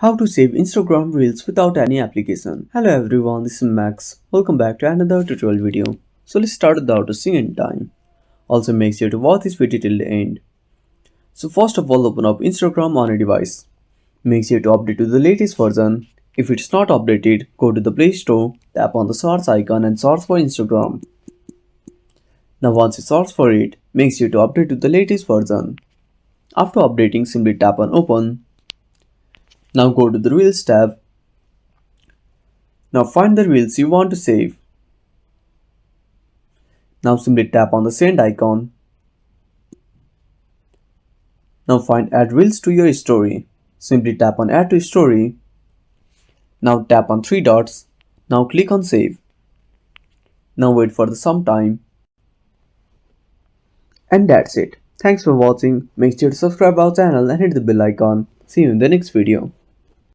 How to save Instagram Reels without any application. Hello everyone, this is Max. Welcome back to another tutorial video. So let's start without wasting any time. Also make sure to watch this video till the end. So first of all, open up Instagram on a device. Make sure to update to the latest version. If it's not updated, go to the Play Store, tap on the search icon and search for Instagram. Now once you search for it, make sure to update to the latest version. After updating, simply tap on Open. Now go to the Reels tab. Now find the reels you want to save. Now simply tap on the send icon. Now find add reels to your story. Simply tap on add to story. Now tap on three dots. Now click on save. Now wait for some time. And that's it. Thanks for watching. Make sure to subscribe our channel and hit the bell icon. See you in the next video.